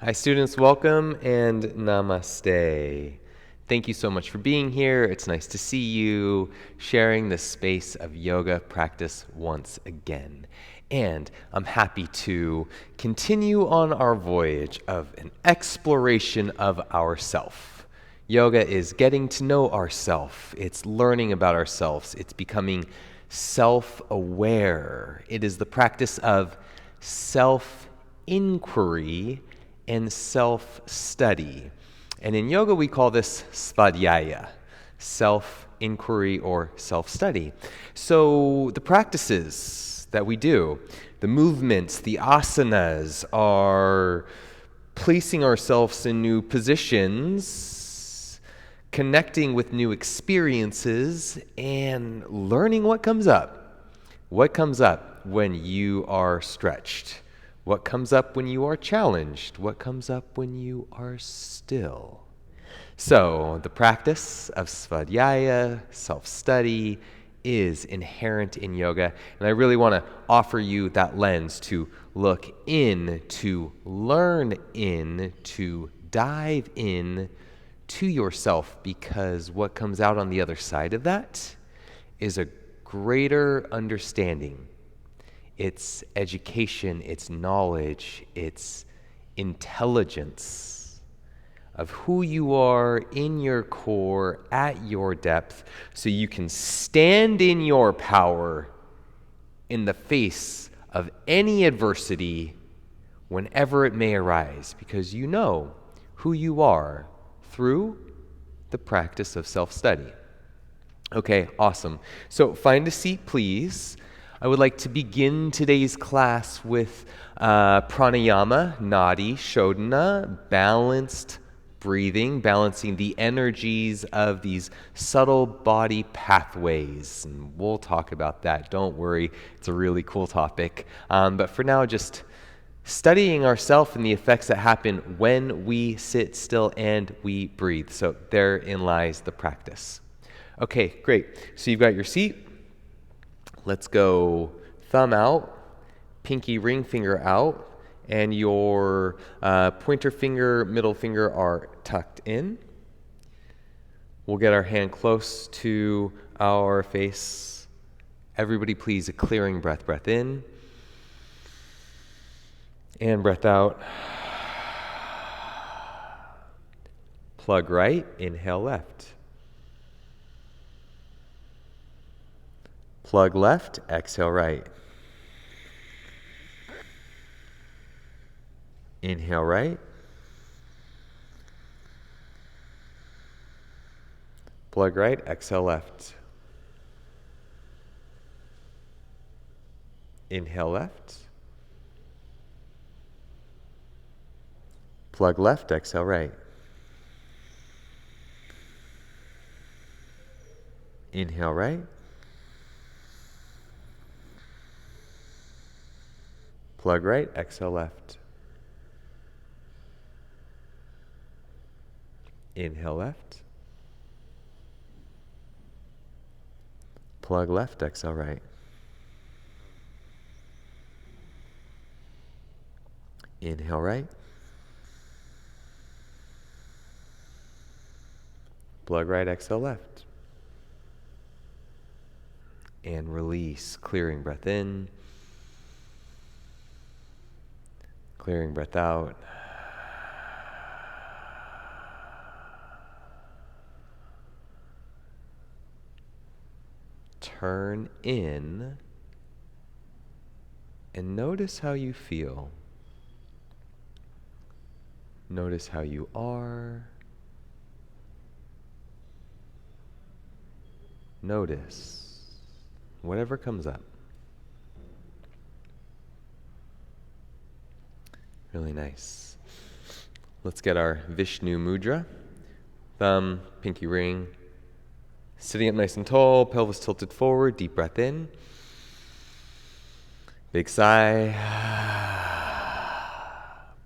Hi, students. Welcome and namaste. Thank you so much for being here. It's nice to see you sharing the space of yoga practice once again. And I'm happy to continue on our voyage of an exploration of ourself. Yoga is getting to know ourself. It's learning about ourselves. It's becoming self-aware. It is the practice of self-inquiry and self-study. And in yoga, we call this svadhyaya, self-inquiry or self-study. So the practices that we do, the movements, the asanas, are placing ourselves in new positions, connecting with new experiences, and learning what comes up. What comes up when you are stretched? What comes up when you are challenged? What comes up when you are still? So, the practice of svadhyaya, self-study, is inherent in yoga, and I really want to offer you that lens to look in, to learn in, to dive in to yourself, because what comes out on the other side of that is a greater understanding. It's education, it's knowledge, it's intelligence of who you are in your core, at your depth, so you can stand in your power in the face of any adversity whenever it may arise, because you know who you are through the practice of self-study. Okay, awesome. So find a seat, please. I would like to begin today's class with pranayama, nadi, shodhana, balanced breathing, balancing the energies of these subtle body pathways. And we'll talk about that. Don't worry, it's a really cool topic. But for now, just studying ourselves and the effects that happen when we sit still and we breathe. So therein lies the practice. Okay, great. So you've got your seat. Let's go thumb out, pinky ring finger out, and your pointer finger, middle finger are tucked in. We'll get our hand close to our face. Everybody please, a clearing breath. Breath in and breath out. Plug right, inhale left. Plug left, exhale right. Inhale right. Plug right, exhale left. Inhale left. Plug left, exhale right. Inhale right. Plug right, exhale left. Inhale left. Plug left, exhale right. Inhale right. Plug right, exhale left. And release, clearing breath in. Clearing breath out. Turn in and notice how you feel. Notice how you are. Notice whatever comes up. Really nice. Let's get our Vishnu Mudra. Thumb, pinky ring. Sitting up nice and tall, pelvis tilted forward, deep breath in. Big sigh.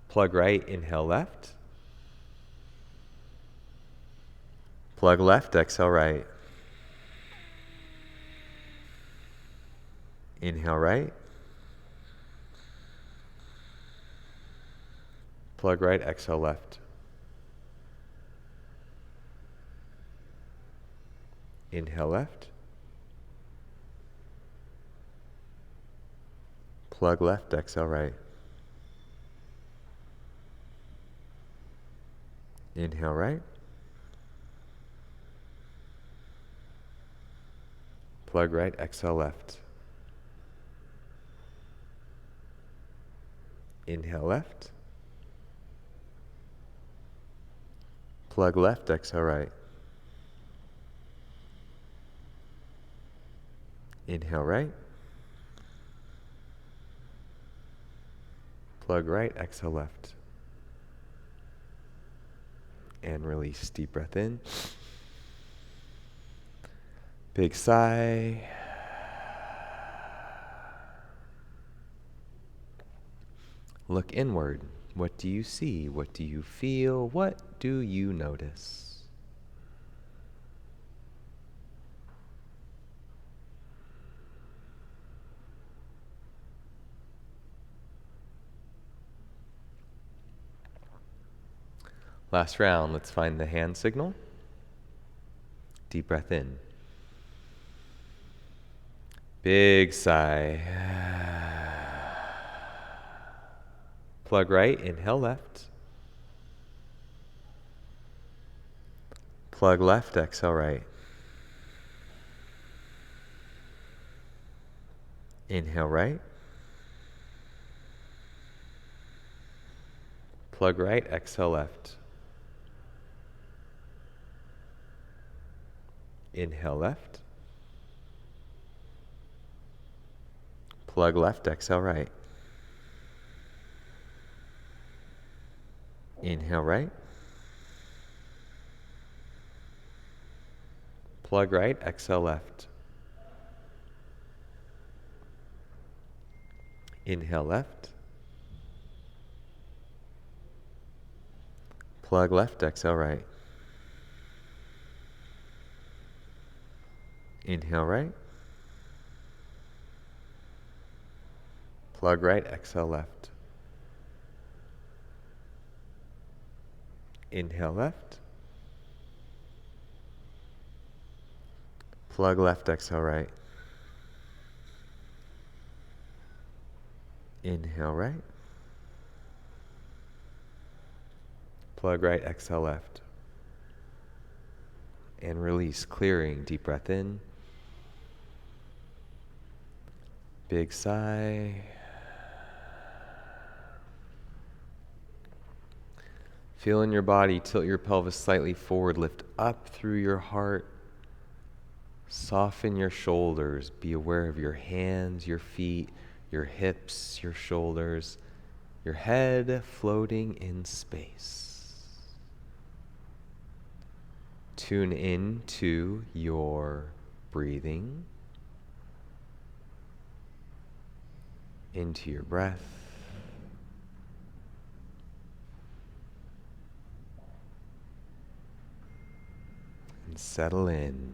Plug right, inhale left. Plug left, exhale right. Inhale right. Plug right, exhale left. Inhale left. Plug left, exhale right. Inhale right. Plug right, exhale left. Inhale left. Plug left, exhale right. Inhale right. Plug right, exhale left. And release. Deep breath in. Big sigh. Look inward. What do you see? What do you feel? What do you notice? Last round, let's find the hand signal. Deep breath in. Big sigh. Plug right, inhale left. Plug left, exhale right. Inhale right. Plug right, exhale left. Inhale left. Plug left, exhale right. Inhale right. Plug right, exhale left. Inhale left. Plug left, exhale right. Inhale right. Plug right, exhale left. Inhale left. Plug left, exhale right. Inhale right. Plug right, exhale left. And release, clearing. Deep breath in. Big sigh. Feel in your body, tilt your pelvis slightly forward, lift up through your heart. Soften your shoulders. Be aware of your hands, your feet, your hips, your shoulders, your head floating in space. Tune in to your breathing, into your breath. And settle in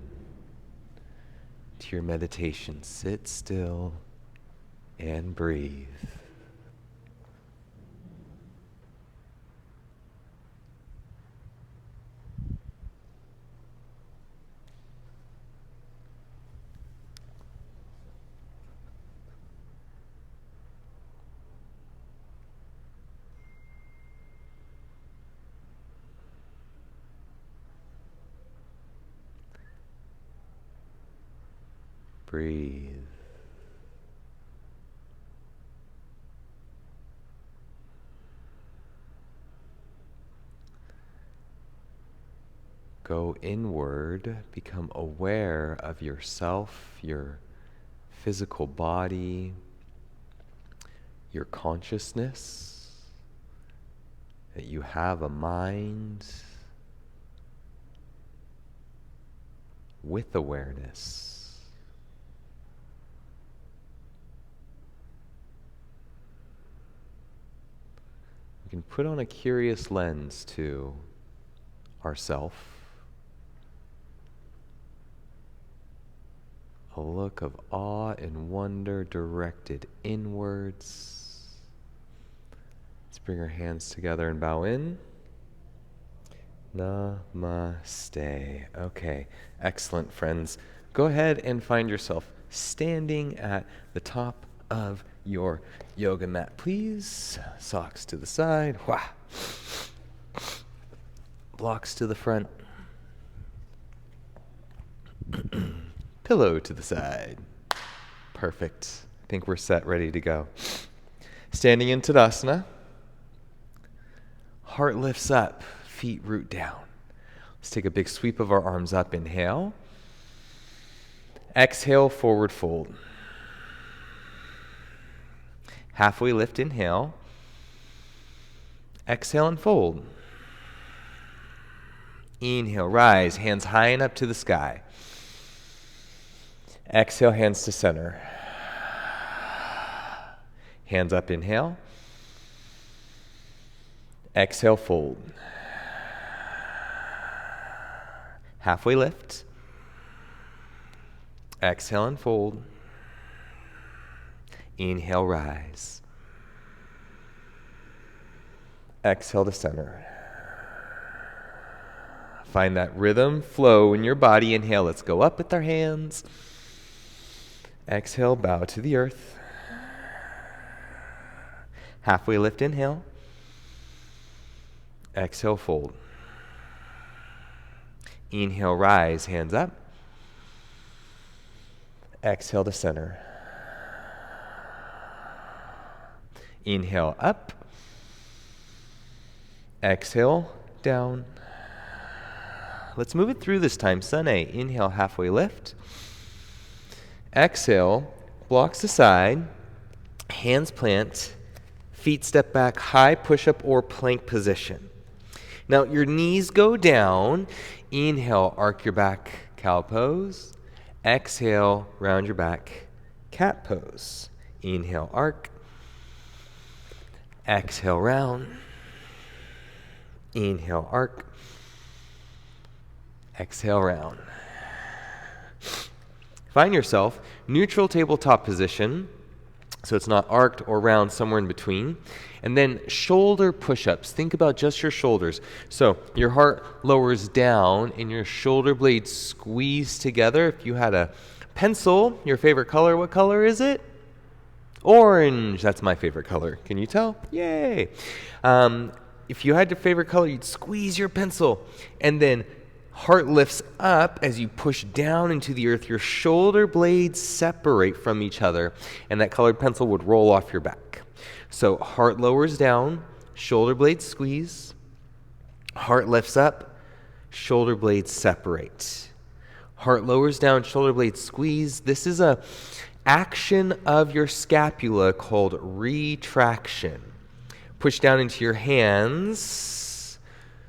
to your meditation. Sit still and breathe. Breathe. Go inward, become aware of yourself, your physical body, your consciousness, that you have a mind with awareness. We can put on a curious lens to ourself, a look of awe and wonder directed inwards. It's bring our hands together and bow in. Namaste. Okay, excellent, friends. Go ahead and find yourself standing at the top of your yoga mat, please. Socks to the side. Wah. Blocks to the front. Pillow to the side. Perfect. I think we're set, ready to go. Standing in Tadasana. Heart lifts up, feet root down. Let's take a big sweep of our arms up. Inhale. Exhale, forward fold. Halfway lift, inhale. Exhale and fold. Inhale, rise, hands high and up to the sky. Exhale, hands to center. Hands up, inhale. Exhale, fold. Halfway lift. Exhale and fold. Inhale, rise. Exhale to center. Find that rhythm, flow in your body. Inhale, let's go up with our hands. Exhale, bow to the earth. Halfway lift, inhale. Exhale, fold. Inhale, rise, hands up. Exhale to center. Inhale, up. Exhale, down. Let's move it through this time. Sun A. Inhale, halfway lift. Exhale, blocks aside. Hands plant. Feet step back, high push-up or plank position. Now your knees go down. Inhale, arc your back, cow pose. Exhale, round your back, cat pose. Inhale, arc. Exhale, round. Inhale, arc. Exhale, round. Find yourself neutral tabletop position, so it's not arced or round, somewhere in between. And then shoulder push-ups. Think about just your shoulders. So your heart lowers down and your shoulder blades squeeze together. If you had a pencil, your favorite color, what color is it? Orange. That's my favorite color. Can you tell? Yay. If you had your favorite color, you'd squeeze your pencil. And then heart lifts up as you push down into the earth. Your shoulder blades separate from each other, and that colored pencil would roll off your back. So heart lowers down, shoulder blades squeeze. Heart lifts up, shoulder blades separate. Heart lowers down, shoulder blades squeeze. This is a action of your scapula called retraction. Push down into your hands.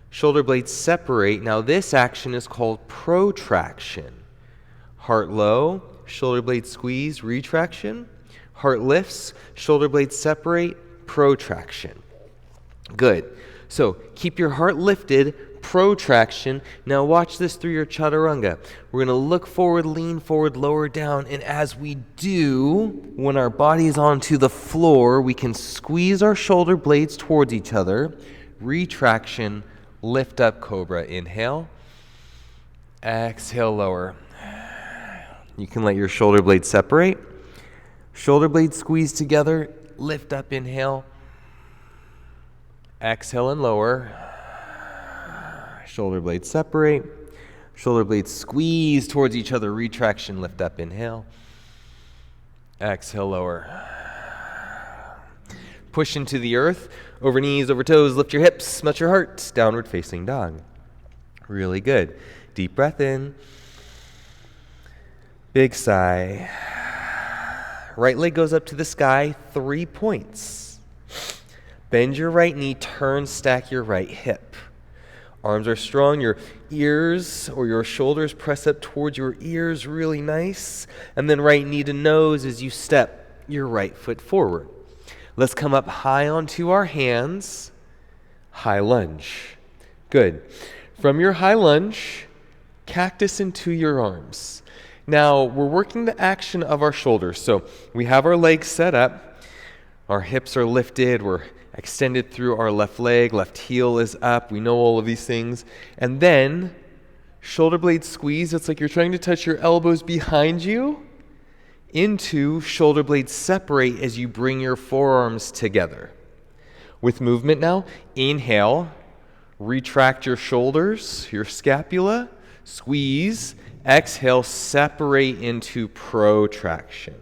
Shoulder blades separate. Now this action is called protraction. Heart low, shoulder blades squeeze, retraction. Heart lifts, shoulder blades separate, protraction. Good. So keep your heart lifted, protraction. Now watch this through your chaturanga. We're going to look forward, lean forward, lower down, and as we do, when our body is onto the floor, we can squeeze our shoulder blades towards each other. Retraction, lift up, cobra. Inhale. Exhale, lower. You can let your shoulder blades separate. Shoulder blades squeeze together. Lift up, inhale. Exhale and lower. Shoulder blades separate. Shoulder blades squeeze towards each other. Retraction, lift up, inhale. Exhale, lower. Push into the earth. Over knees, over toes. Lift your hips. Melt your heart. Downward facing dog. Really good. Deep breath in. Big sigh. Right leg goes up to the sky, 3 points. Bend your right knee, turn, stack your right hip. Arms are strong, your ears or your shoulders press up towards your ears, really nice. And then right knee to nose as you step your right foot forward. Let's come up high onto our hands, high lunge. Good. From your high lunge, cactus into your arms. Now, we're working the action of our shoulders. So we have our legs set up. Our hips are lifted. We're extended through our left leg, left heel is up. We know all of these things. And then shoulder blade squeeze. It's like you're trying to touch your elbows behind you into shoulder blades separate as you bring your forearms together. With movement now, inhale, retract your shoulders, your scapula, squeeze. Exhale, separate into protraction.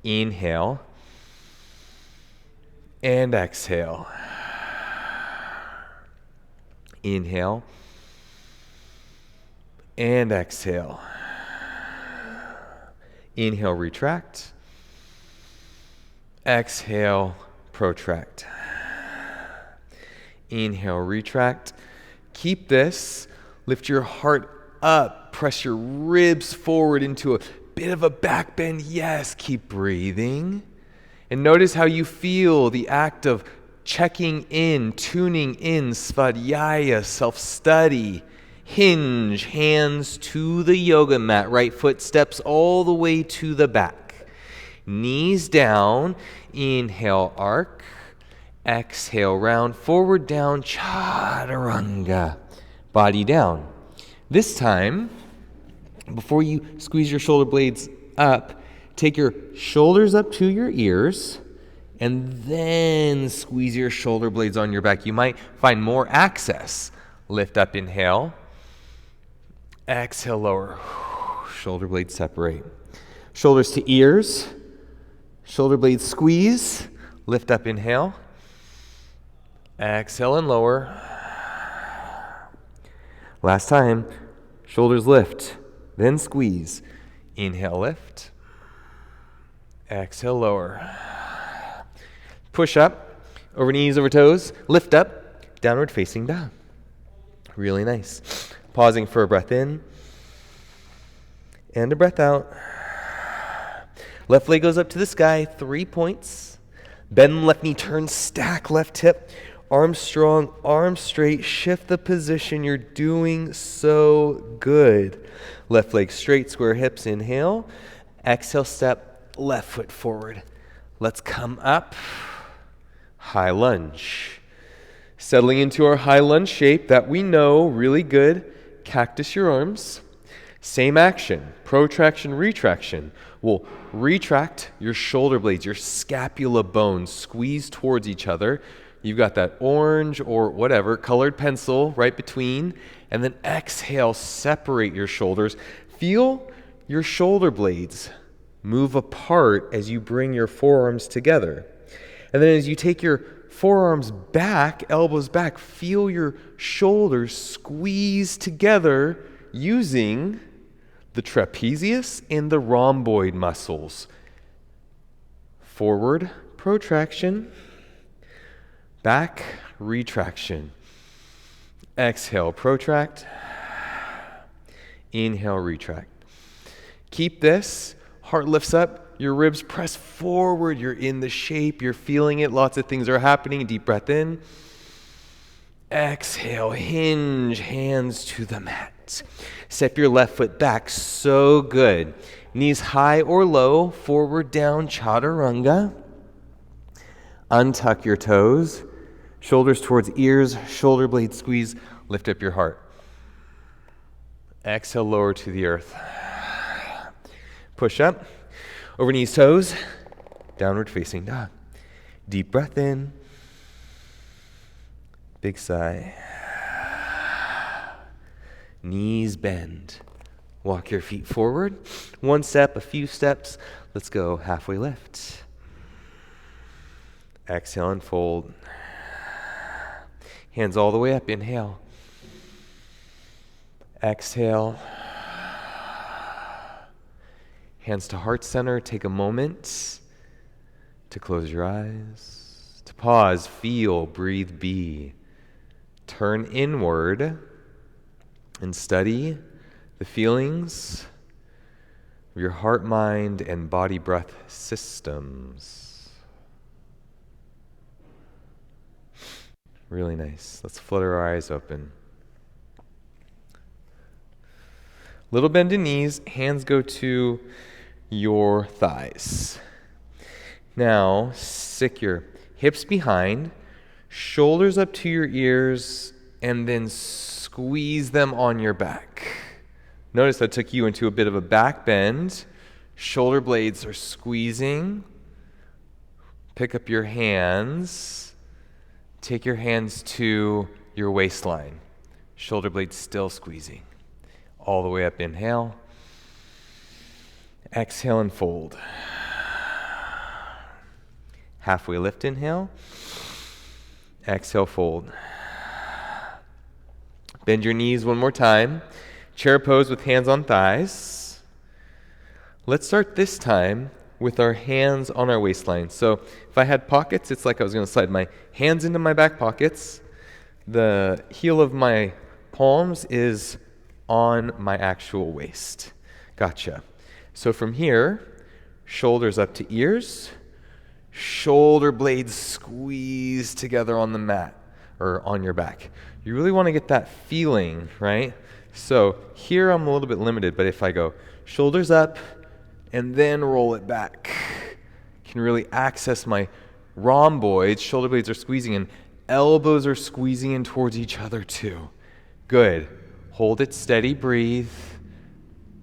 Inhale and exhale. Inhale and exhale. Inhale, retract. Exhale, protract. Inhale, retract. Keep this. Lift your heart up. Press your ribs forward into a bit of a back bend. Yes, keep breathing. And notice how you feel the act of checking in, tuning in, svadhyaya, self-study. Hinge, hands to the yoga mat. Right foot steps all the way to the back. Knees down. Inhale, arc. Exhale, round, forward, down, chaturanga. Body down. This time, before you squeeze your shoulder blades up, take your shoulders up to your ears and then squeeze your shoulder blades on your back. You might find more access. Lift up, inhale. Exhale, lower. Shoulder blades separate. Shoulders to ears. Shoulder blades squeeze. Lift up, inhale. Exhale and lower. Last time. Shoulders lift, then squeeze. Inhale, lift. Exhale, lower. Push up, over knees, over toes. Lift up, downward facing dog. Really nice. Pausing for a breath in and a breath out. Left leg goes up to the sky, 3 points. Bend left knee, turn, stack left hip. Arms strong, arms straight, shift the position. You're doing so good. Left leg straight, square hips, inhale. Exhale, step, left foot forward. Let's come up. High lunge. Settling into our high lunge shape that we know really good. Cactus your arms. Same action, protraction, retraction. We'll retract your shoulder blades, your scapula bones, squeeze towards each other. You've got that orange or whatever colored pencil right between, and then exhale, separate your shoulders. Feel your shoulder blades move apart as you bring your forearms together. And then as you take your forearms back, elbows back, feel your shoulders squeeze together using the trapezius and the rhomboid muscles. Forward protraction. Back, retraction. Exhale, protract. Inhale, retract. Keep this. Heart lifts up. Your ribs press forward. You're in the shape. You're feeling it. Lots of things are happening. Deep breath in. Exhale, hinge, hands to the mat. Step your left foot back. So good. Knees high or low. Forward, down, chaturanga. Untuck your toes. Shoulders towards ears, shoulder blade squeeze, lift up your heart. Exhale, lower to the earth. Push up, over knees, toes, downward facing dog. Deep breath in, big sigh. Knees bend. Walk your feet forward. One step, a few steps. Let's go halfway lift. Exhale and fold. Hands all the way up. Inhale. Exhale. Hands to heart center. Take a moment to close your eyes, to pause, feel, breathe, be. Turn inward and study the feelings of your heart, mind, and body breath systems. Really nice. Let's flutter our eyes open. Little bend in knees, hands go to your thighs. Now, stick your hips behind, Shoulders up to your ears, and then squeeze them on your back. Notice that took you into a bit of a back bend. Shoulder blades are squeezing. Pick up your hands. Take your hands to your waistline. Shoulder blades still squeezing. All the way up, inhale. Exhale and fold. Halfway lift, inhale. Exhale, fold. Bend your knees one more time. Chair pose with hands on thighs. Let's start this time with our hands on our waistline. So if I had pockets, it's like I was going to slide my hands into my back pockets. The heel of my palms is on my actual waist. Gotcha. So from here, shoulders up to ears, shoulder blades squeeze together on the mat or on your back. You really want to get that feeling, right? So here I'm a little bit limited, but if I go shoulders up and then roll it back, I can really access my rhomboids. Shoulder blades are squeezing and elbows are squeezing in towards each other too. Good. Hold it steady, breathe.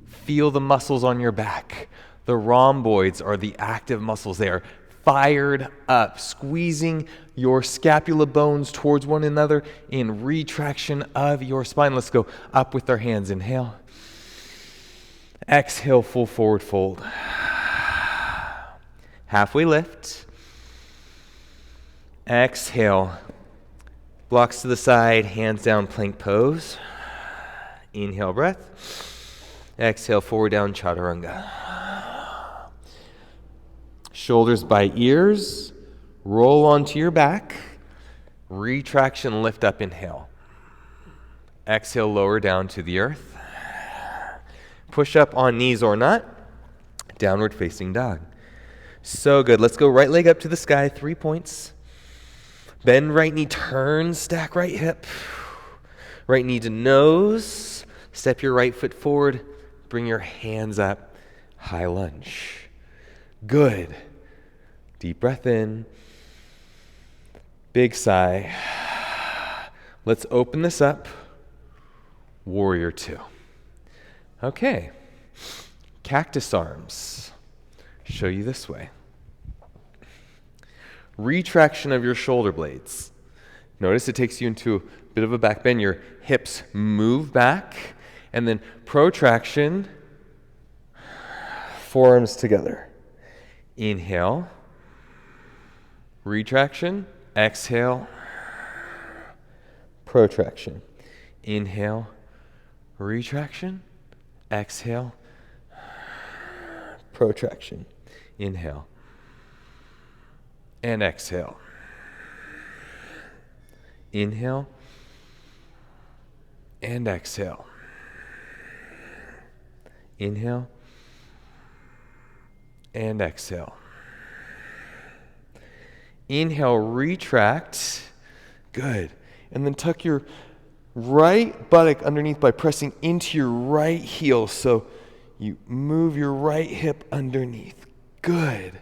Feel the muscles on your back. The rhomboids are the active muscles. They are fired up, squeezing your scapula bones towards one another in retraction of your spine. Let's go up with our hands. Inhale. Exhale, full forward fold. Halfway lift. Exhale. Blocks to the side, hands down, plank pose. Inhale, breath. Exhale, forward down, chaturanga. Shoulders by ears, roll onto your back. Retraction, lift up, inhale. Exhale, lower down to the earth. Push up on knees or not. Downward facing dog. So good. Let's go right leg up to the sky, 3 points. Bend right knee, turn, stack right hip. Right knee to nose. Step your right foot forward. Bring your hands up. High lunge. Good. Deep breath in. Big sigh. Let's open this up. Warrior two. Okay. Cactus arms. Show you this way. Retraction of your shoulder blades. Notice it takes you into a bit of a back bend. Your hips move back. And then protraction. Forearms together. Inhale. Retraction. Exhale. Protraction. Inhale. Retraction. Exhale. Protraction. Inhale. And exhale. Inhale. And exhale. Inhale. And exhale. Inhale, retract. Good. And then tuck your right buttock underneath by pressing into your right heel. So you move your right hip underneath. Good.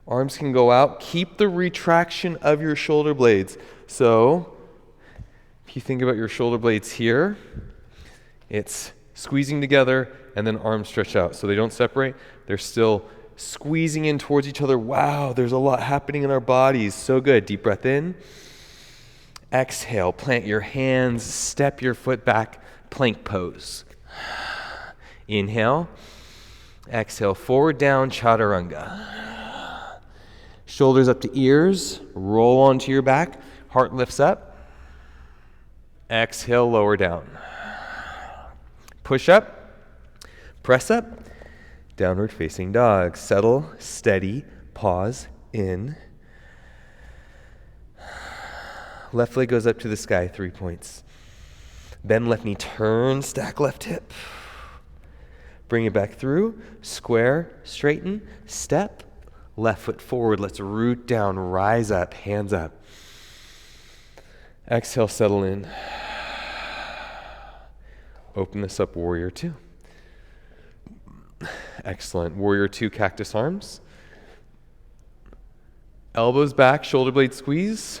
Arms can go out. Keep the retraction of your shoulder blades. So if you think about your shoulder blades here, it's squeezing together and then arms stretch out. So they don't separate. They're still squeezing in towards each other. Wow, there's a lot happening in our bodies. So good. Deep breath in. Exhale. Plant your hands. Step your foot back. Plank pose. Inhale. Exhale. Forward down. Chaturanga. Shoulders up to ears. Roll onto your back. Heart lifts up. Exhale. Lower down. Push up. Press up. Downward facing dog. Settle, steady, pause, in. Left leg goes up to the sky, 3 points. Bend left knee, turn, stack left hip. Bring it back through, square, straighten, step, left foot forward. Let's root down, rise up, hands up. Exhale, settle in. Open this up, warrior two. Excellent. Warrior two, cactus arms. Elbows back, shoulder blade squeeze.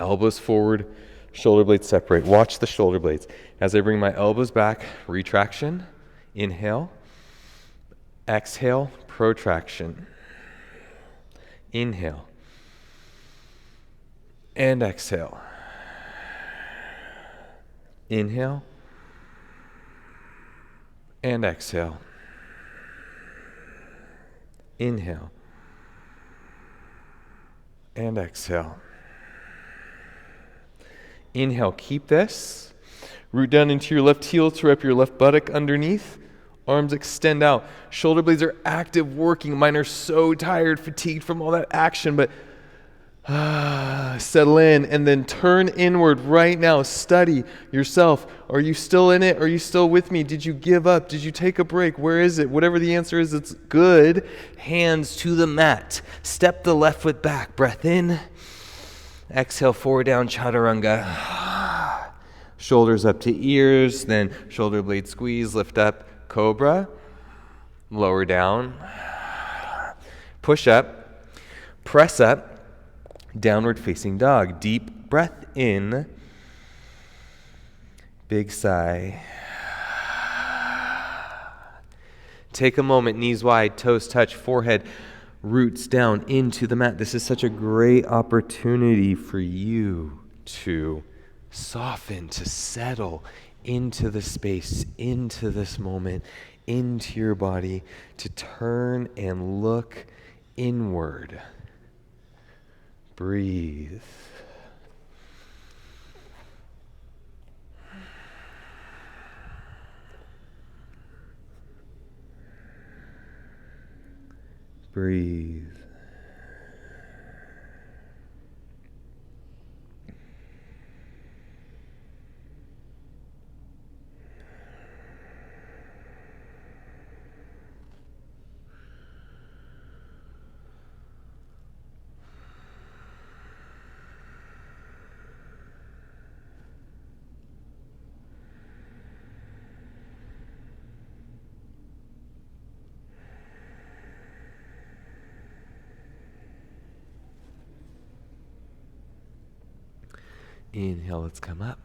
Elbows forward, shoulder blades separate. Watch the shoulder blades. As I bring my elbows back, retraction, inhale, exhale, protraction, inhale, and exhale. Inhale, and exhale. Inhale, and exhale. Inhale, keep this. Root down into your left heel to wrap your left buttock underneath. Arms extend out. Shoulder blades are active, working. Mine are so tired, fatigued from all that action, but settle in and then turn inward right now. Study yourself. Are you still in it? Are you still with me? Did you give up? Did you take a break? Where is it? Whatever the answer is, it's good. Hands to the mat. Step the left foot back. Breath in. Exhale, forward down, chaturanga. Shoulders up to ears, then shoulder blade squeeze, lift up, cobra. Lower down. Push up. Press up. Downward facing dog. Deep breath in. Big sigh. Take a moment, knees wide, toes touch, forehead roots down into the mat. This is such a great opportunity for you to soften, to settle into the space, into this moment, into your body, to turn and look inward. Breathe. Breathe. Inhale, let's come up.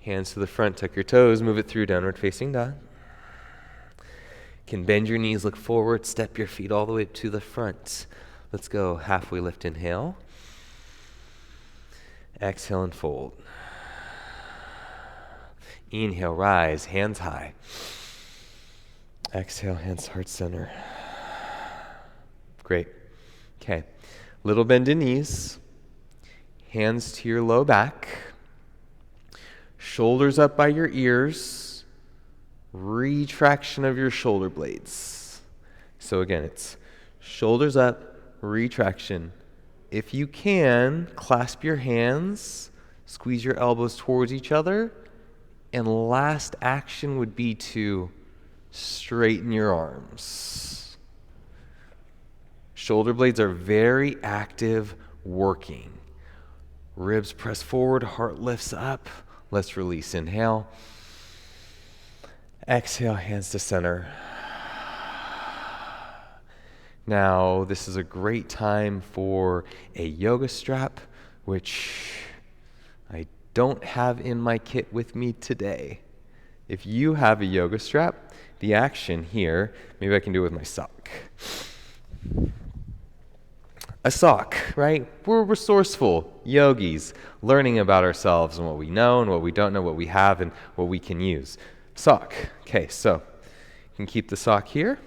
Hands to the front, tuck your toes, move it through downward facing dog. Can bend your knees, look forward, step your feet all the way to the front. Let's go. Halfway lift, inhale. Exhale and fold. Inhale, rise, hands high. Exhale, hands heart center. Great. Okay. Little bend in knees. Hands to your low back. Shoulders up by your ears. Retraction of your shoulder blades. So again, it's shoulders up, retraction. If you can, clasp your hands, squeeze your elbows towards each other, and last action would be to straighten your arms. Shoulder blades are very active, working. Ribs press forward, heart lifts up. Let's release. Inhale. Exhale, hands to center. Now, this is a great time for a yoga strap, which I don't have in my kit with me today. If you have a yoga strap, the action here, maybe I can do it with my sock. A sock, right? We're resourceful yogis, learning about ourselves and what we know and what we don't know, what we have and what we can use. Sock. Okay, so you can keep the sock here.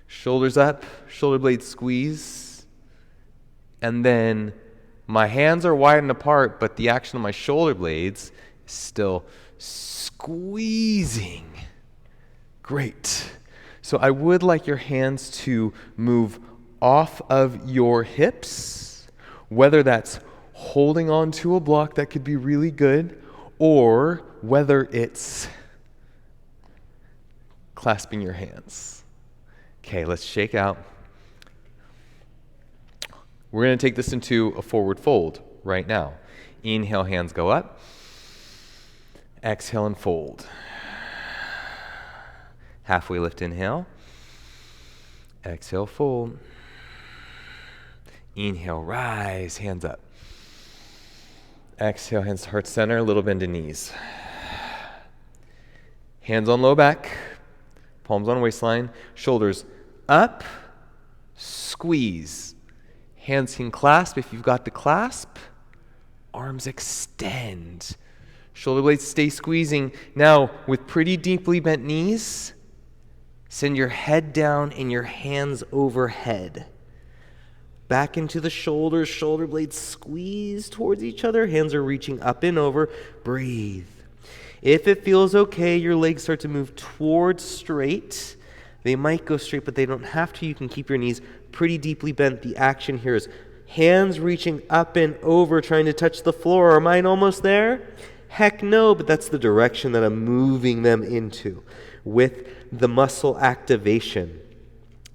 Shoulders up, shoulder blades squeeze. And then my hands are widened apart, but the action of my shoulder blades is still squeezing. Great. So I would like your hands to move off of your hips, whether that's holding on to a block, that could be really good, or whether it's clasping your hands. Okay, let's shake out. We're going to take this into a forward fold right now. Inhale, hands go up. Exhale and fold. Halfway lift, inhale. Exhale, fold. Inhale, rise, hands up. Exhale, hands to heart center, little bend in knees. Hands on low back, palms on waistline, shoulders up, squeeze. Hands can clasp if you've got the clasp. Arms extend. Shoulder blades stay squeezing. Now, with pretty deeply bent knees, send your head down and your hands overhead. Back into the shoulders, shoulder blades squeeze towards each other. Hands are reaching up and over. Breathe. If it feels okay, your legs start to move towards straight. They might go straight, but they don't have to. You can keep your knees pretty deeply bent. The action here is hands reaching up and over, trying to touch the floor. Are mine almost there? Heck no, but that's the direction that I'm moving them into with the muscle activation.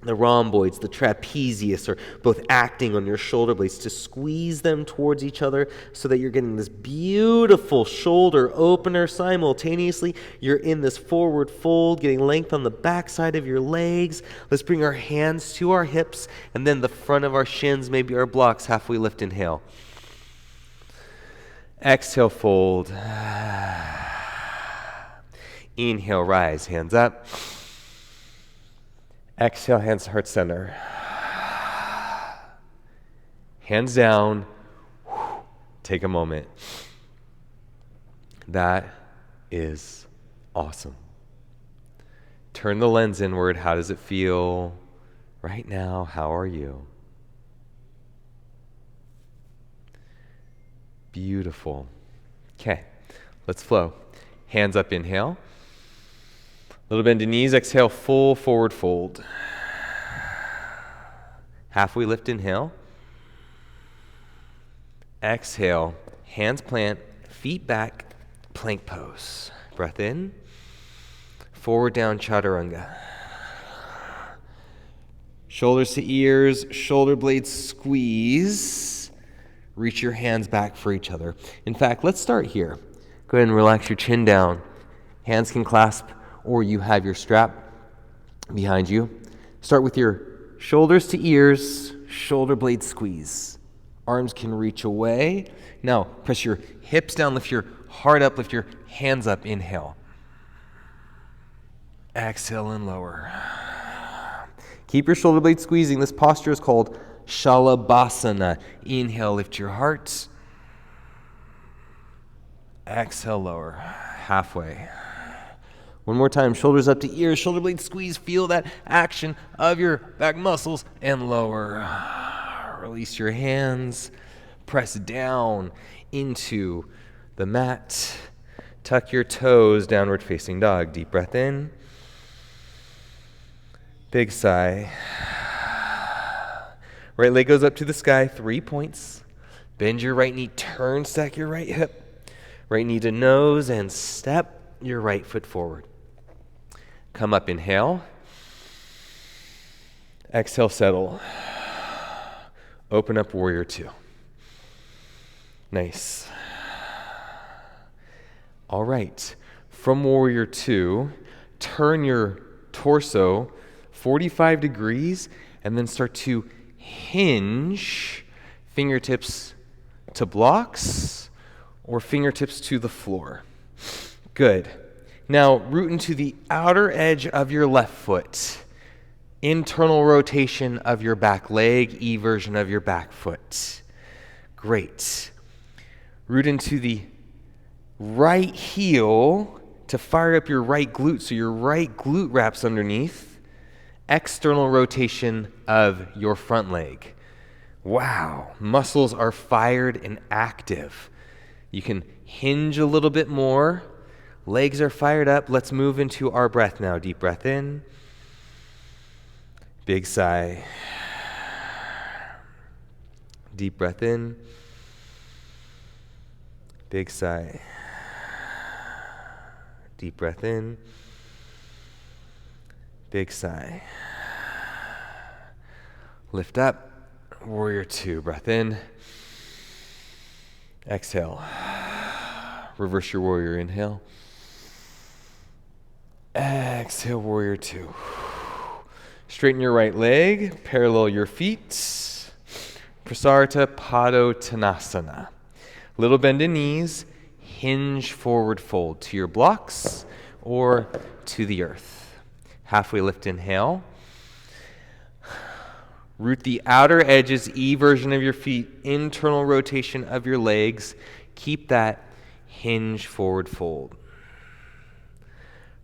The rhomboids, the trapezius are both acting on your shoulder blades to squeeze them towards each other so that you're getting this beautiful shoulder opener simultaneously. You're in this forward fold, getting length on the backside of your legs. Let's bring our hands to our hips and then the front of our shins, maybe our blocks, halfway lift, inhale. Exhale, fold. Inhale, rise, hands up. Exhale, hands to heart center. Hands down. Take a moment. That is awesome. Turn the lens inward. How does it feel right now? How are you? Beautiful. Okay, let's flow. Hands up, inhale. Little bend in knees, exhale, full forward fold. Halfway lift, inhale. Exhale, hands plant, feet back, plank pose. Breath in, forward down, chaturanga. Shoulders to ears, shoulder blades squeeze. Reach your hands back for each other. In fact, let's start here. Go ahead and relax your chin down. Hands can clasp, or you have your strap behind you. Start with your shoulders to ears, shoulder blade squeeze. Arms can reach away. Now, press your hips down, lift your heart up, lift your hands up, inhale. Exhale and lower. Keep your shoulder blade squeezing. This posture is called Shalabhasana. Inhale, lift your heart. Exhale, lower. Halfway. One more time, shoulders up to ears, shoulder blade squeeze. Feel that action of your back muscles and lower. Release your hands. Press down into the mat. Tuck your toes, downward facing dog. Deep breath in. Big sigh. Right leg goes up to the sky, 3 points. Bend your right knee, turn, stack your right hip. Right knee to nose and step your right foot forward. Come up, inhale. Exhale, settle. Open up, warrior two. Nice. All right. From warrior two, turn your torso 45 degrees and then start to hinge fingertips to blocks or fingertips to the floor. Good. Now, root into the outer edge of your left foot. Internal rotation of your back leg, eversion of your back foot. Great. Root into the right heel to fire up your right glute, so your right glute wraps underneath. External rotation of your front leg. Wow, muscles are fired and active. You can hinge a little bit more. Legs are fired up. Let's move into our breath now. Deep breath in. Big sigh. Deep breath in. Big sigh. Deep breath in. Big sigh. Lift up. Warrior two. Breath in. Exhale. Reverse your warrior. Inhale. Exhale, warrior two. Straighten your right leg. Parallel your feet. Prasarita Padottanasana. Little bend in knees, hinge forward fold to your blocks or to the earth. Halfway lift, inhale. Root the outer edges, E version of your feet, internal rotation of your legs. Keep that hinge forward fold.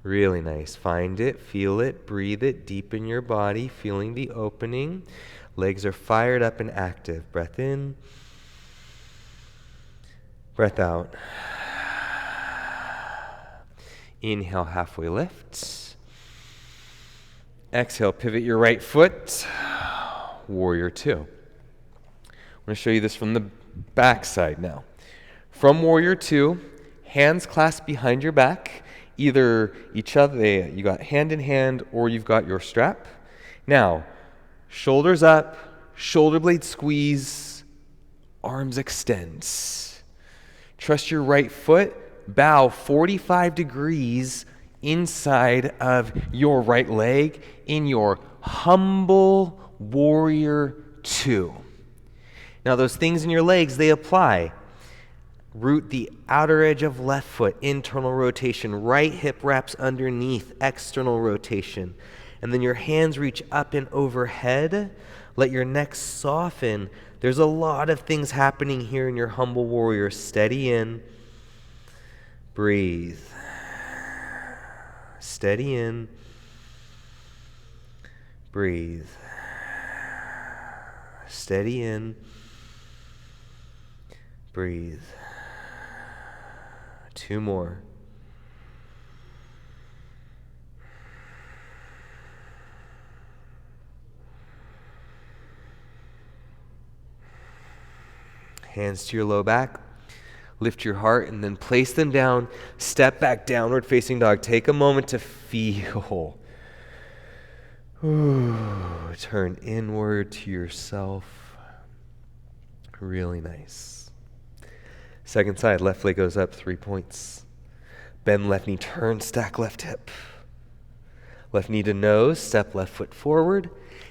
Really nice. Find it, feel it, breathe it, deepen your body, feeling the opening. Legs are fired up and active. Breath in, breath out. Inhale, halfway lift. Exhale, pivot your right foot. Warrior two. I'm going to show you this from the back side now. From Warrior two, hands clasped behind your back, either each other, you got hand in hand, or you've got your strap. Now, shoulders up, shoulder blade squeeze, arms extend. Trust your right foot, bow 45 degrees inside of your right leg in your humble Warrior two. Now those things in your legs, they apply. Root the outer edge of left foot, internal rotation. Right hip wraps underneath, external rotation. And then your hands reach up and overhead. Let your neck soften. There's a lot of things happening here in your humble warrior. Steady in. Breathe. Steady in. Breathe. Steady in. Breathe. Two more. Hands to your low back. Lift your heart and then place them down. Step back, downward facing dog. Take a moment to feel. Turn inward to yourself. Really nice. Second side, left leg goes up 3 points. Bend left knee, turn, stack left hip. Left knee to nose, step left foot forward.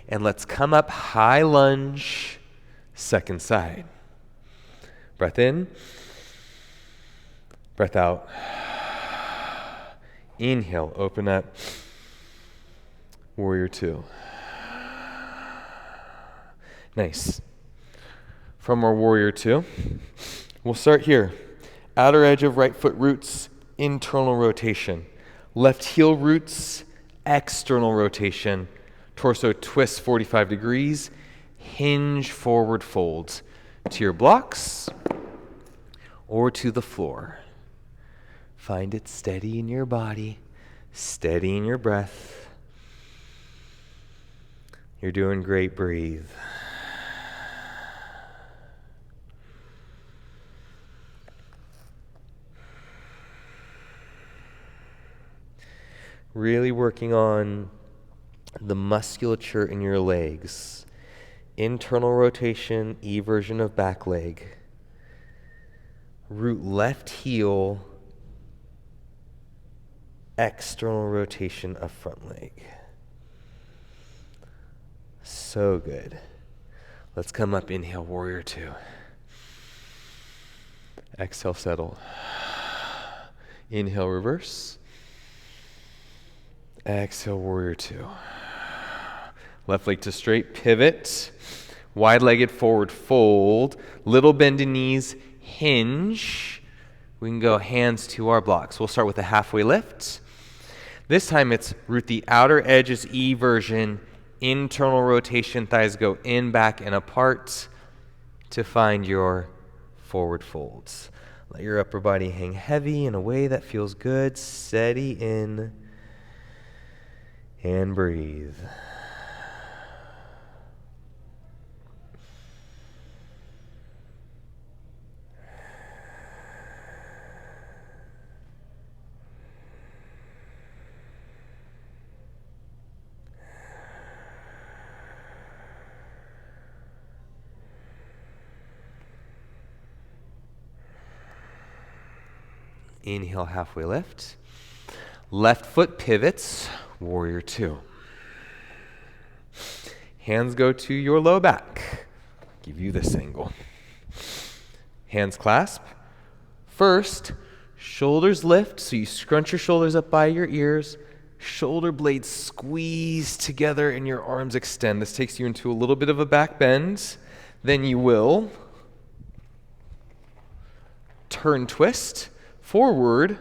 And let's come up, high lunge, second side. Breath in, breath out. Inhale, open up. Warrior two. Nice. From our Warrior two, we'll start here. Outer edge of right foot roots, internal rotation. Left heel roots, external rotation. Torso twists 45 degrees. Hinge forward folds to your blocks or to the floor. Find it steady in your body, steady in your breath. You're doing great. Breathe. Really working on the musculature in your legs. Internal rotation, E version of back leg. Root left heel, external rotation of front leg. So good. Let's come up, inhale, Warrior two. Exhale, settle. Inhale, reverse. Exhale, Warrior two. Left leg to straight, pivot. Wide-legged forward fold. Little bend in knees, hinge. We can go hands to our blocks. We'll start with a halfway lift. This time it's root the outer edges, E version. Internal rotation, thighs go in, back, and apart to find your forward folds. Let your upper body hang heavy in a way that feels good. Steady in and breathe. Inhale, halfway lift. Left foot pivots, Warrior two. Hands go to your low back. give you this angle. Hands clasp. First, shoulders lift, so you scrunch your shoulders up by your ears. Shoulder blades squeeze together and your arms extend. This takes you into a little bit of a back bend. Then you will turn, twist, forward,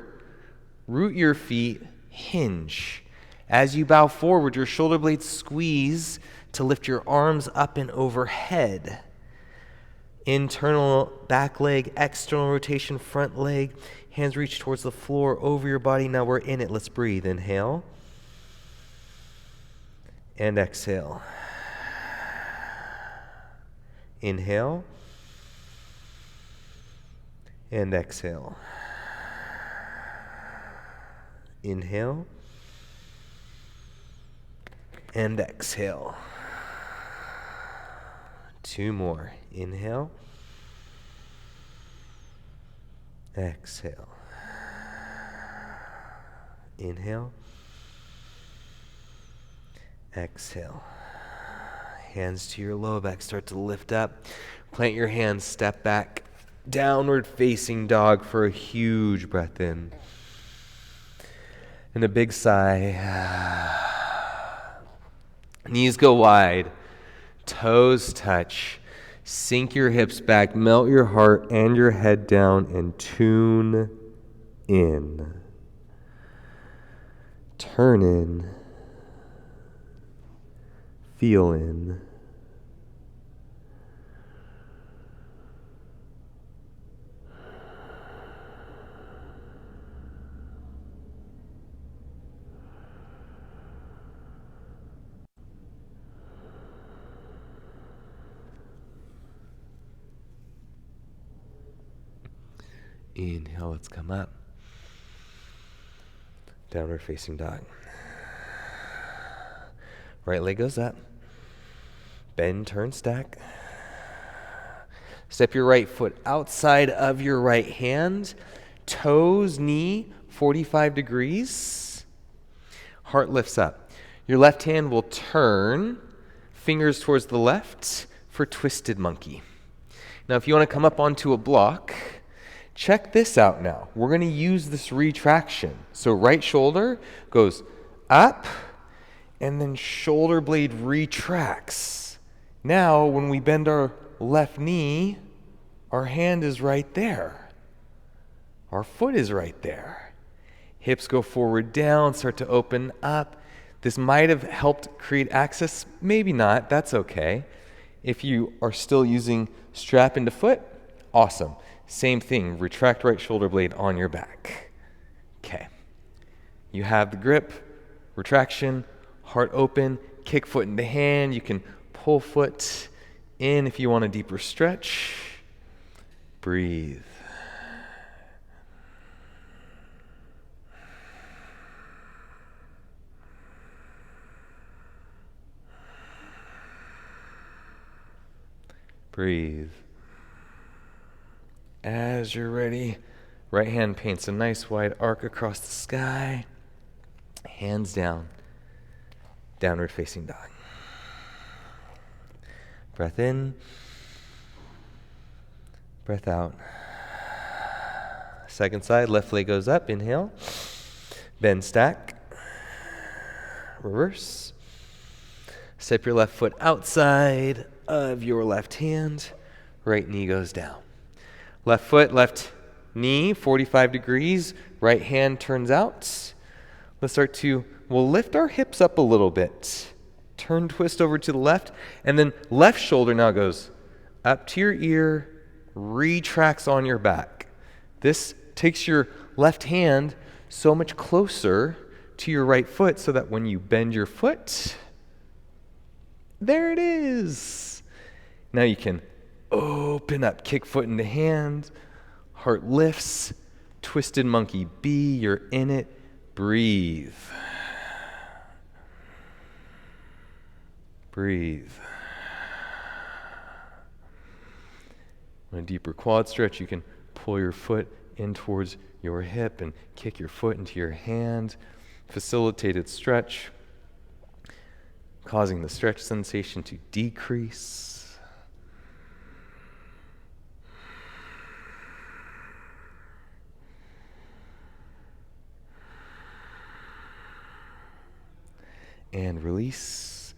root your feet, hinge. As you bow forward, your shoulder blades squeeze to lift your arms up and overhead. Internal back leg, external rotation, front leg. Hands reach towards the floor, over your body. Now we're in it. Let's breathe. Inhale. And exhale. Inhale. And exhale. Inhale. And exhale. 2 more. Inhale. Exhale. Inhale. Exhale. Hands to your low back. Start to lift up. Plant your hands. Step back. Downward facing dog for a huge breath in. And a big sigh. Knees go wide. Toes touch. Sink your hips back. Melt your heart and your head down and tune in. Turn in. Feel in. Inhale, let's come up. Downward facing dog. Right leg goes up. Bend, turn, stack. Step your right foot outside of your right hand. Toes, knee, 45 degrees. Heart lifts up. Your left hand will turn, fingers towards the left for twisted monkey. Now, if you want to come up onto a block, check this out now. We're going to use this retraction. So right shoulder goes up, and then shoulder blade retracts. Now, when we bend our left knee, our hand is right there. Our foot is right there. Hips go forward, down, start to open up. This might have helped create access, maybe not, that's okay. If you are still using strap into foot, awesome. Same thing, retract right shoulder blade on your back. Okay. You have the grip, retraction, heart open, kick foot into hand. You can pull foot in if you want a deeper stretch. Breathe. Breathe. As you're ready, right hand paints a nice wide arc across the sky. Hands down. Downward facing dog. Breath in. Breath out. Second side, left leg goes up. Inhale. Bend, stack. Reverse. Step your left foot outside of your left hand. Right knee goes down. Left foot, left knee, 45 degrees. Right hand turns out. Let's we'll lift our hips up a little bit. Turn, twist over to the left. And then left shoulder now goes up to your ear, retracts on your back. This takes your left hand so much closer to your right foot so that when you bend your foot, there it is. Now you can open up, kick foot into hand, heart lifts, twisted monkey B, you're in it, breathe. Breathe. On a deeper quad stretch, you can pull your foot in towards your hip and kick your foot into your hand. Facilitated stretch, causing the stretch sensation to decrease. and release.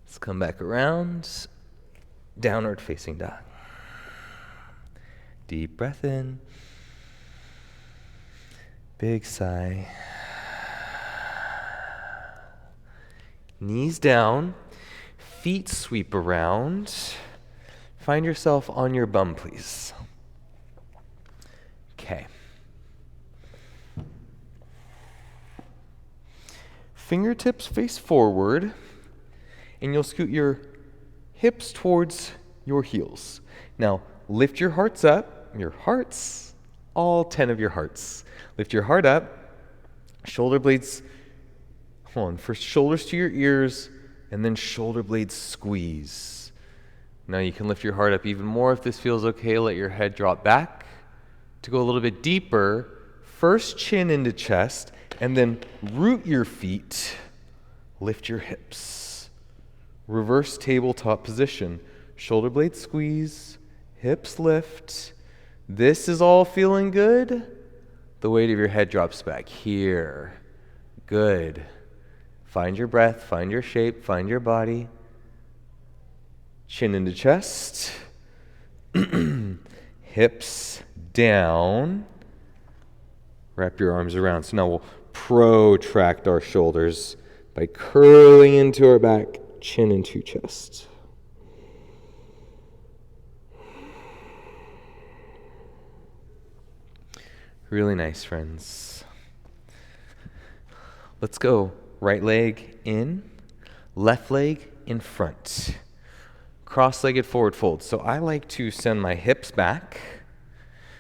Let's come back around. Downward facing dog. Deep breath in. Big sigh. Knees down. Feet sweep around. Find yourself on your bum, please. Okay. Fingertips face forward, and you'll scoot your hips towards your heels. Now, lift your hearts up, all 10 of your hearts. Lift your heart up, shoulder blades, first shoulders to your ears, and then shoulder blades squeeze. Now you can lift your heart up even more if this feels okay. Let your head drop back. To go a little bit deeper, first chin into chest, and then root your feet, lift your hips. Reverse tabletop position. Shoulder blades squeeze, hips lift. This is all feeling good. The weight of your head drops back here. Good. Find your breath, find your shape, find your body. Chin into chest. Hips down. Wrap your arms around. So now we'll protract our shoulders by curling into our back, chin into chest. Really nice, friends. Let's go. Right leg in, left leg in front. Cross-legged forward fold. So I like to send my hips back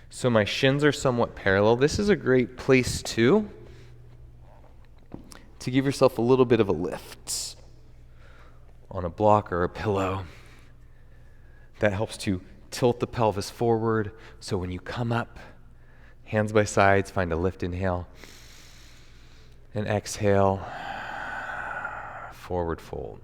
so my shins are somewhat parallel. This is a great place to give yourself a little bit of a lift on a block or a pillow. That helps to tilt the pelvis forward. So when you come up, hands by sides, find a lift, inhale, and exhale, forward fold.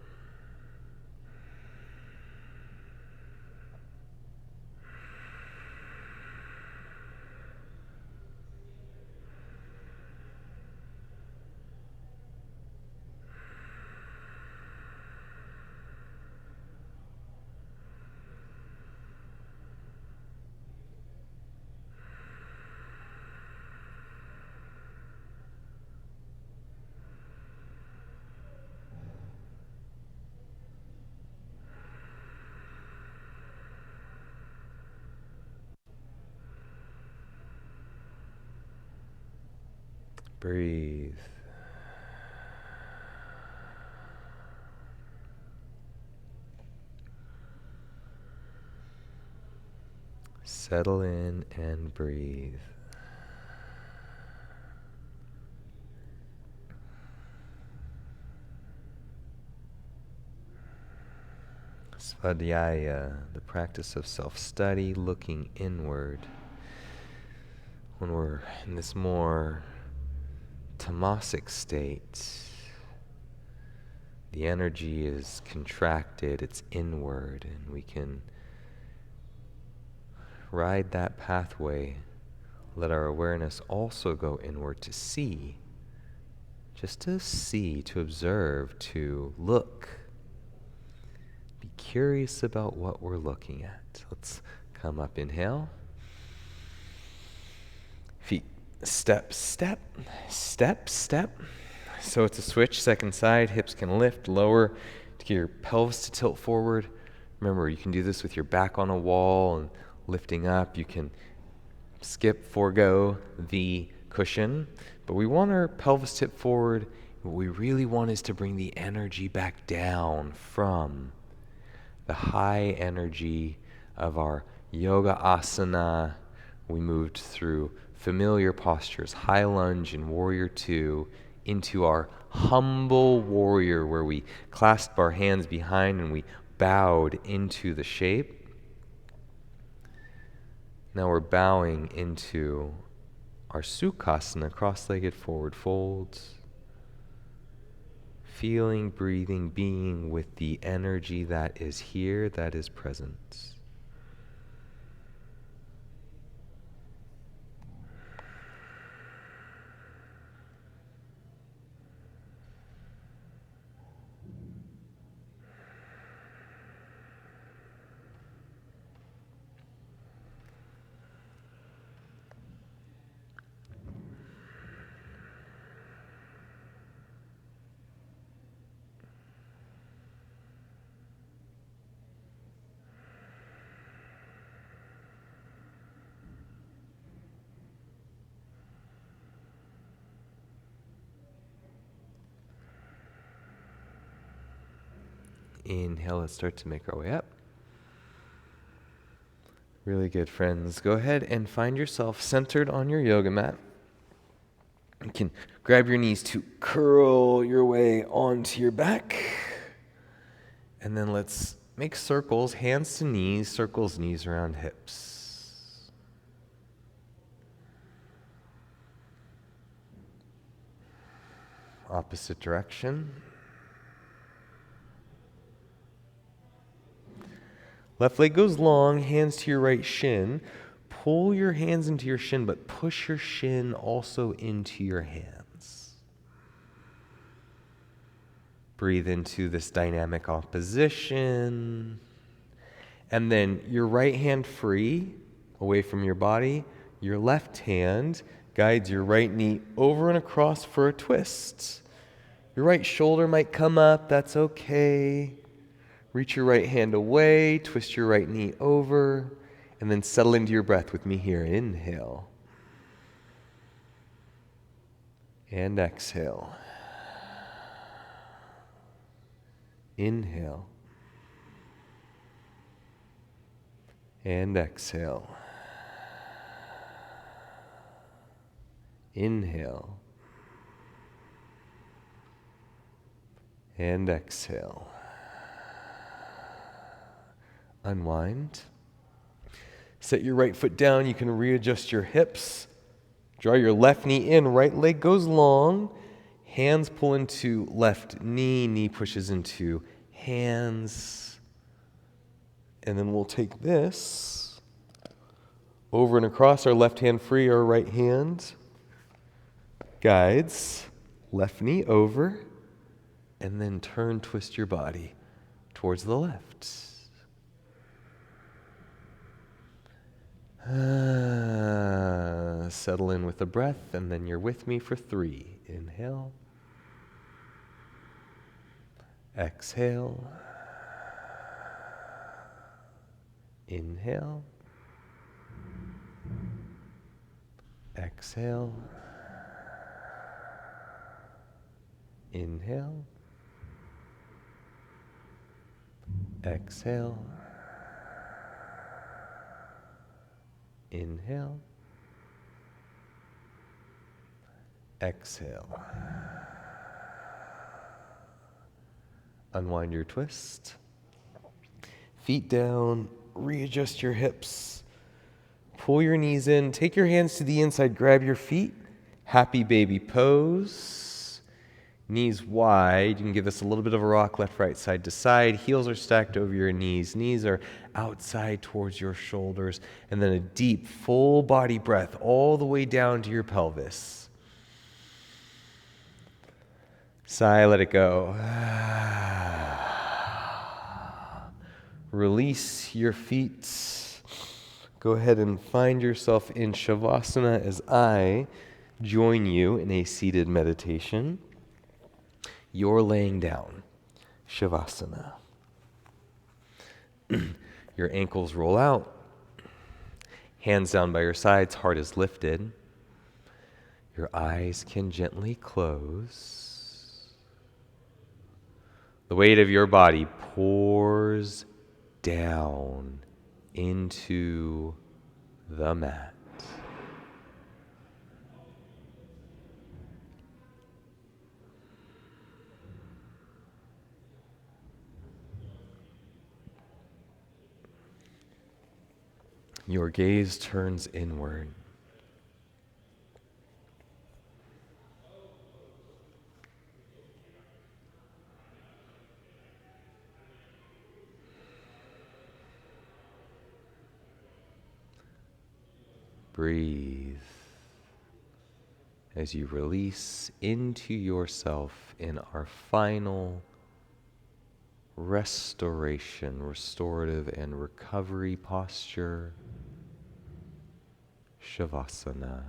Breathe. Settle in and breathe. Svadhyaya, the practice of self-study, looking inward. When we're in this more tamasic state, the energy is contracted, it's inward, and we can ride that pathway. Let our awareness also go inward to see, just to see, to observe, to look. Be curious about what we're looking at. Let's come up, inhale. Feet step, step, step, step. So it's a switch, second side, hips can lift, lower to get your pelvis to tilt forward. Remember, you can do this with your back on a wall and lifting up. You can forego the cushion, but we want our pelvis tip forward. What we really want is to bring the energy back down from the high energy of our yoga asana. We moved through familiar postures, high lunge and warrior two, into our humble warrior where we clasped our hands behind and we bowed into the shape. Now we're bowing into our Sukhasana, cross-legged forward folds. Feeling, breathing, being with the energy that is here, that is present. Inhale, let's start to make our way up. Really good, friends. Go ahead and find yourself centered on your yoga mat. You can grab your knees to curl your way onto your back. And then let's make circles, hands to knees, circles, knees around hips. Opposite direction. Left leg goes long, hands to your right shin. Pull your hands into your shin, but push your shin also into your hands. Breathe into this dynamic opposition. And then your right hand free, away from your body. Your left hand guides your right knee over and across for a twist. Your right shoulder might come up, that's okay. Reach your right hand away, twist your right knee over, and then settle into your breath with me here. Inhale. And exhale. Inhale. And exhale. Inhale. And exhale. Unwind. Set your right foot down. You can readjust your hips. Draw your left knee in. Right leg goes long. Hands pull into left knee. Knee pushes into hands. And then we'll take this over and across. Our left hand free, our right hand guides. Left knee over. And then turn, twist your body towards the left. Settle in with the breath, and then you're with me for 3. Inhale. Exhale. Inhale. Exhale. Inhale. Exhale. Inhale. Exhale. Unwind your twist. Feet down. Readjust your hips. Pull your knees in. Take your hands to the inside. Grab your feet. Happy baby pose. Knees wide. You can give this a little bit of a rock, left, right, side to side. Heels are stacked over your knees. Knees are outside towards your shoulders. And then a deep, full body breath all the way down to your pelvis. Sigh, let it go. Release your feet. Go ahead and find yourself in Shavasana as I join you in a seated meditation. You're laying down, Shavasana. Your ankles roll out, hands down by your sides, heart is lifted. Your eyes can gently close. The weight of your body pours down into the mat. Your gaze turns inward. Breathe as you release into yourself in our final restoration, restorative and recovery posture, Shavasana.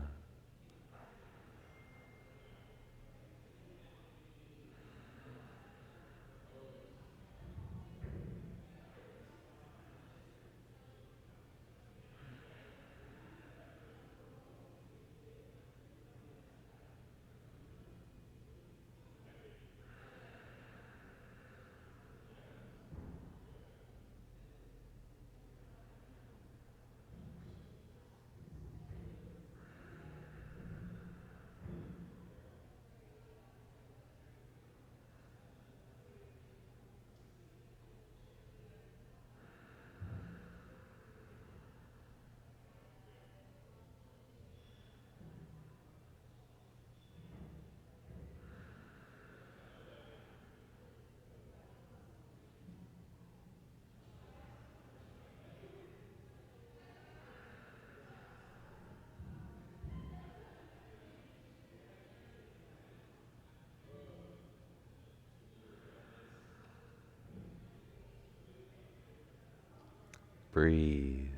Breathe.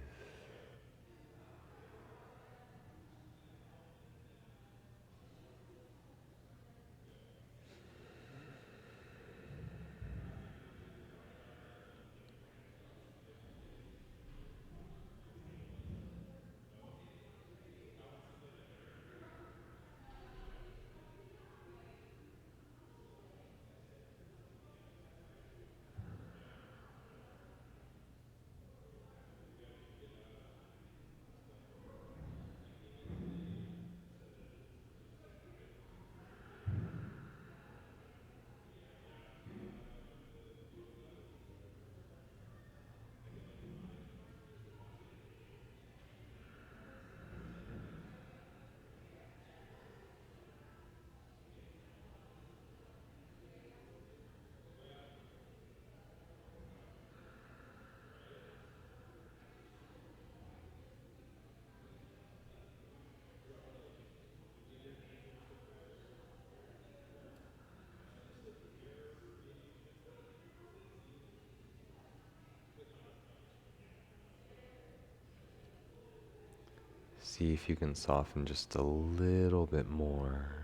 See if you can soften just a little bit more.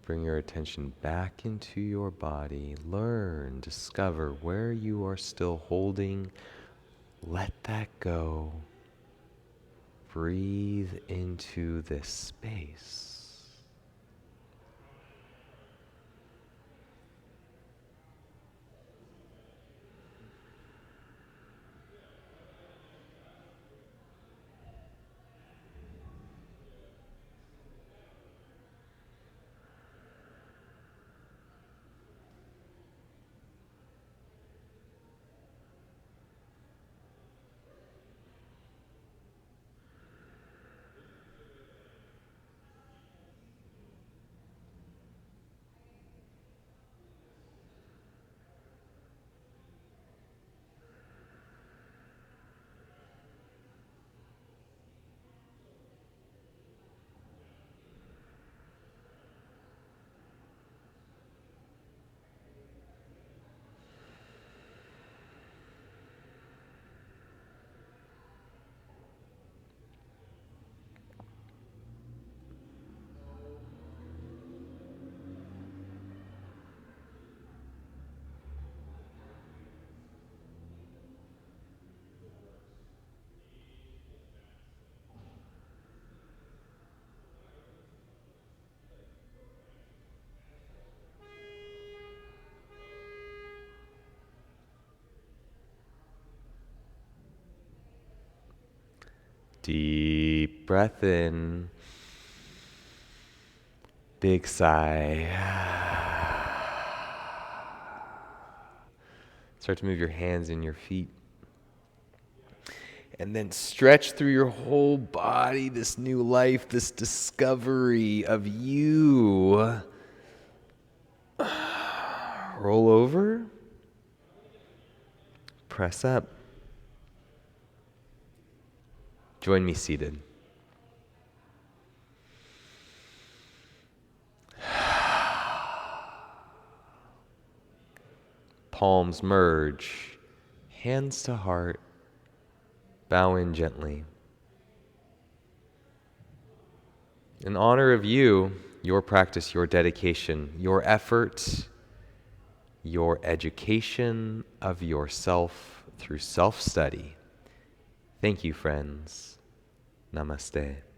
Bring your attention back into your body. Learn, discover where you are still holding. Let that go. Breathe into this space. Deep breath in. Big sigh. Start to move your hands and your feet. And then stretch through your whole body, this new life, this discovery of you. Roll over. Press up. Join me seated. Palms merge, hands to heart, bow in gently. In honor of you, your practice, your dedication, your effort, your education of yourself through self-study. Thank you, friends. Namaste.